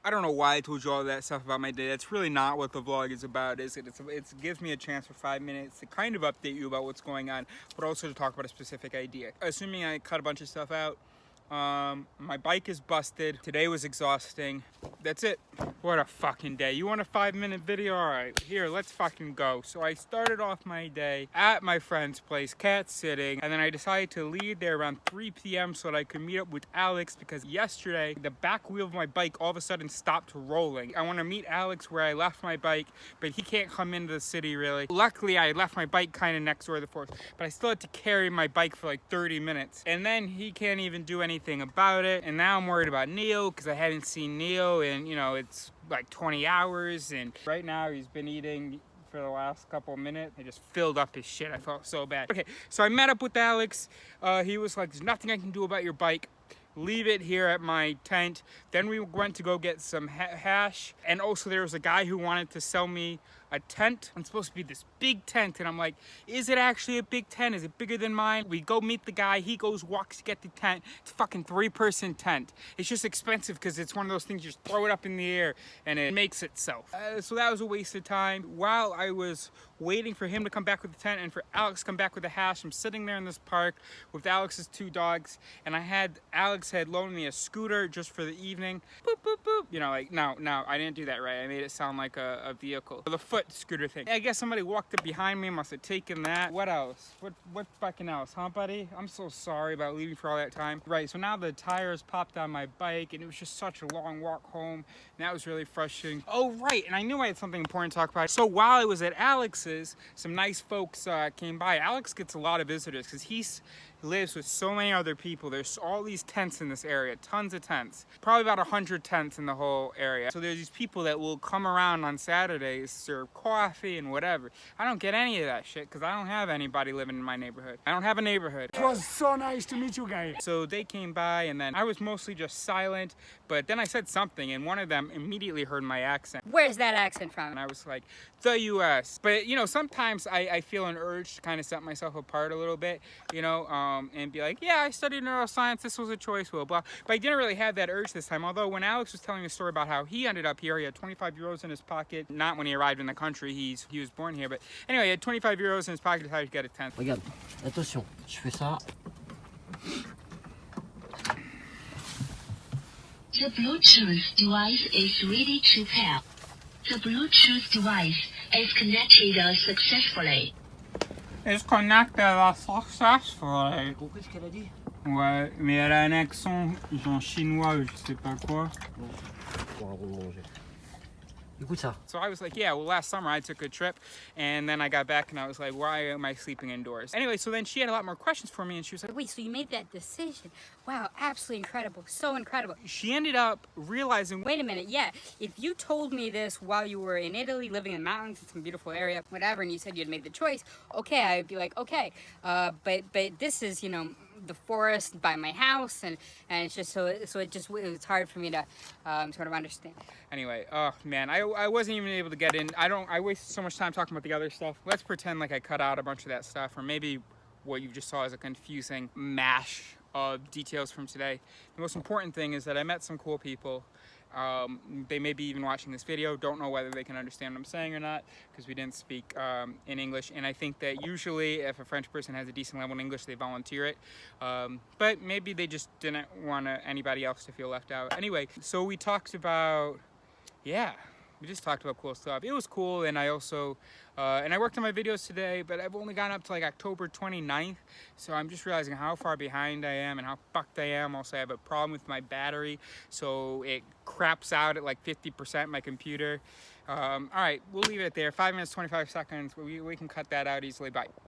I don't know why I told you all that stuff about my day. That's really not what the vlog is about, is it? It gives me a chance for 5 minutes to kind of update you about what's going on, but also to talk about a specific idea. Assuming I cut a bunch of stuff out, my bike is busted. Today was exhausting. That's it. What a fucking day. You want a 5-minute video? All right, here, let's fucking go. So I started off my day at my friend's place, cat sitting, and then I decided to leave there around 3 p.m. so that I could meet up with Alex, because yesterday the back wheel of my bike all of a sudden stopped rolling. I want to meet Alex where I left my bike, but he can't come into the city really. Luckily, I left my bike kind of next door to the forest, but I still had to carry my bike for like 30 minutes. And then he can't even do anything about it. And now I'm worried about Neo, because I haven't seen Neo in, you know, it's like 20 hours. And right now he's been eating for the last couple minutes. I just filled up his shit. I felt so bad. Okay, so I met up with Alex. He was like, there's nothing I can do about your bike. Leave it here at my tent. Then we went to go get some hash. And also there was a guy who wanted to sell me a tent. It's supposed to be this big tent. And I'm like, is it actually a big tent? Is it bigger than mine? We go meet the guy. He goes, walks to get the tent. It's a fucking 3-person tent. It's just expensive because it's one of those things you just throw it up in the air and it makes itself. So that was a waste of time. While I was waiting for him to come back with the tent and for Alex to come back with the hash, I'm sitting there in this park with Alex's 2 dogs. And Alex had loaned me a scooter just for the evening. Boop, boop, boop. You know, like, no, I didn't do that right. I made it sound like a vehicle. The foot scooter thing. I guess somebody walked up behind me, must have taken that. What else? What fucking else, huh, buddy? I'm so sorry about leaving for all that time. Right, so now the tires popped on my bike, and it was just such a long walk home, and that was really frustrating. Oh, right, and I knew I had something important to talk about. So while I was at Alex's, some nice folks came by. Alex gets a lot of visitors, because he lives with so many other people. There's all these tents in this area, tons of tents. Probably about 100 tents in the whole area. So there's these people that will come around on Saturdays, serve coffee and whatever. I don't get any of that shit because I don't have anybody living in my neighborhood. I don't have a neighborhood. It was so nice to meet you guys. So they came by, and then I was mostly just silent, but then I said something and one of them immediately heard my accent. Where's that accent from? And I was like, the US. But you know, sometimes I feel an urge to kind of set myself apart a little bit, you know, and be like, yeah, I studied neuroscience, this was a choice, blah, blah. But I didn't really have that urge this time. Although when Alex was telling a story about how he ended up here, he had 25 euros in his pocket. Not when he arrived in the country, he was born here. But anyway, he had 25 euros in his pocket, decided to get a tent. Regarde, attention, je fais ça. The Bluetooth device is ready to pair. The Bluetooth device is connected successfully. It's connected successfully. T'as compris ce qu'elle a dit? Ouais, mais elle a un accent genre chinois, je sais pas quoi. Bon, on va manger. Écoute ça. So I was like, yeah, well, last summer I took a trip, and then I got back and I was like, why am I sleeping indoors? Anyway, so then she had a lot more questions for me, and she was like, Wait, so you made that decision? Wow, absolutely incredible. So incredible. she ended up realizing, Wait a minute, yeah. If you told me this while you were in Italy, living in the mountains in some beautiful area, whatever, and you said you'd made the choice, okay, I'd be like, okay. But this is, you know, the forest by my house, and it's just it's hard for me to sort of understand. anyway, oh man, I wasn't even able to get in. I wasted so much time talking about the other stuff. Let's pretend like I cut out a bunch of that stuff, or maybe what you just saw is a confusing mash of details from today. The most important thing is that I met some cool people. They may be even watching this video, don't know whether they can understand what I'm saying or not, because we didn't speak in English, and I think that usually if a French person has a decent level in English, they volunteer it, but maybe they just didn't want anybody else to feel left out. Anyway, so we talked about, yeah, we just talked about cool stuff. It was cool, and I also, and I worked on my videos today, but I've only gotten up to like October 29th, so I'm just realizing how far behind I am and how fucked I am. Also, I have a problem with my battery, so it craps out at like 50% my computer. All right, we'll leave it there. 5 minutes, 25 seconds. We can cut that out easily. Bye.